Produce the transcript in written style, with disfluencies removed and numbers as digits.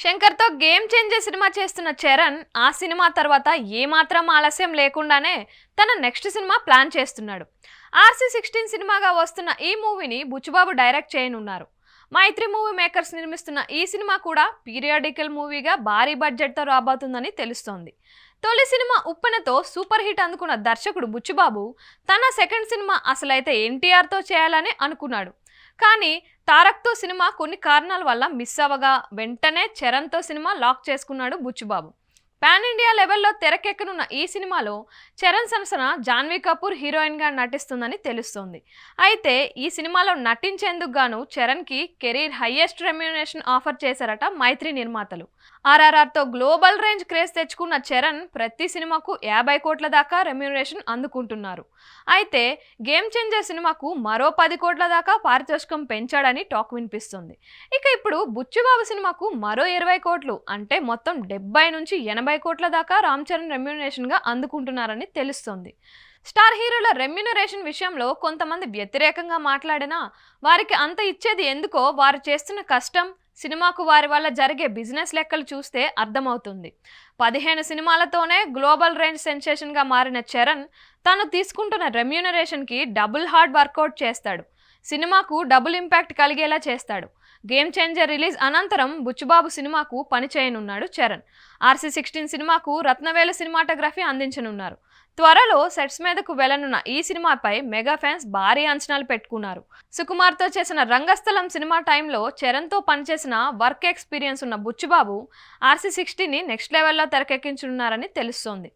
శంకర్తో game changer cinema చేస్తున్న చరణ్ ఆ cinema తర్వాత ఏమాత్రం ఆలస్యం లేకుండానే తన నెక్స్ట్ సినిమా ప్లాన్ చేస్తున్నాడు. RC16 సినిమాగా వస్తున్న ఈ మూవీని బుచ్చుబాబు డైరెక్ట్ చేయనున్నారు. మైత్రి మూవీ మేకర్స్ నిర్మిస్తున్న ఈ సినిమా కూడా పీరియాడికల్ మూవీగా భారీ బడ్జెట్తో రాబోతుందని తెలుస్తోంది. తొలి సినిమా ఉప్పెనతో సూపర్ హిట్ అందుకున్న దర్శకుడు బుచ్చుబాబు తన సెకండ్ సినిమా అసలైతే ఎన్టీఆర్తో చేయాలని అనుకున్నాడు. కానీ తారక్తో సినిమా కొన్ని కారణాల వల్ల మిస్ అవ్వగా వెంటనే చరణ్తో సినిమా లాక్ చేసుకున్నాడు బుచ్చుబాబు. పాన్ ఇండియా లెవెల్లో తెరకెక్కనున్న ఈ సినిమాలో చరణ్ సరసన జాన్వీ కపూర్ హీరోయిన్గా నటిస్తుందని తెలుస్తోంది. అయితే ఈ సినిమాలో నటించేందుకు గాను చరణ్కి కెరీర్ హైయెస్ట్ రెమ్యూనరేషన్ ఆఫర్ చేశారట మైత్రి నిర్మాతలు. RRRతో గ్లోబల్ రేంజ్ క్రేజ్ తెచ్చుకున్న చరణ్ ప్రతి సినిమాకు 50 కోట్ల దాకా రెమ్యూనరేషన్ అందుకుంటున్నారు. అయితే గేమ్ చేంజర్ సినిమాకు మరో 10 కోట్ల దాకా పారితోషికం పెంచాడని టాక్ వినిపిస్తుంది. ఇక ఇప్పుడు బుచ్చుబాబు సినిమాకు మరో 20 కోట్లు అంటే మొత్తం 70 నుంచి 80 కోట్ల దాకా రామ్ చరణ్ రెమ్యూనరేషన్గా అందుకుంటున్నారని తెలుస్తోంది. స్టార్ హీరోల రెమ్యూనరేషన్ విషయంలో కొంతమంది వ్యతిరేకంగా మాట్లాడినా వారికి అంత ఇచ్చేది ఎందుకో వారు చేస్తున్న కష్టం, సినిమాకు వారి వల్ల జరిగే బిజినెస్ లెక్కలు చూస్తే అర్థమవుతుంది. 15 సినిమాలతోనే గ్లోబల్ రేంజ్ సెన్సేషన్గా మారిన చరణ్ తాను తీసుకుంటున్న రెమ్యూనరేషన్కి డబుల్ హార్డ్ వర్కౌట్ చేస్తాడు. సినిమాకు డబుల్ ఇంపాక్ట్ కలిగేలా చేస్తాడు. గేమ్ చేంజర్ రిలీజ్ అనంతరం బుచ్చుబాబు సినిమాకు పనిచేయనున్నాడు చరణ్. RC16 సినిమాకు రత్నవేలు సినిమాటోగ్రఫీ అందించనున్నారు. త్వరలో సెట్స్ మీదకు వెళ్లనున్న ఈ సినిమాపై మెగా ఫ్యాన్స్ భారీ అంచనాలు పెట్టుకున్నారు. సుకుమార్తో చేసిన రంగస్థలం సినిమా టైంలో చరణ్తో పనిచేసిన వర్క్ ఎక్స్పీరియన్స్ ఉన్న బుచ్చుబాబు RC16ని నెక్స్ట్ లెవెల్లో తెరకెక్కించనున్నారని తెలుస్తోంది.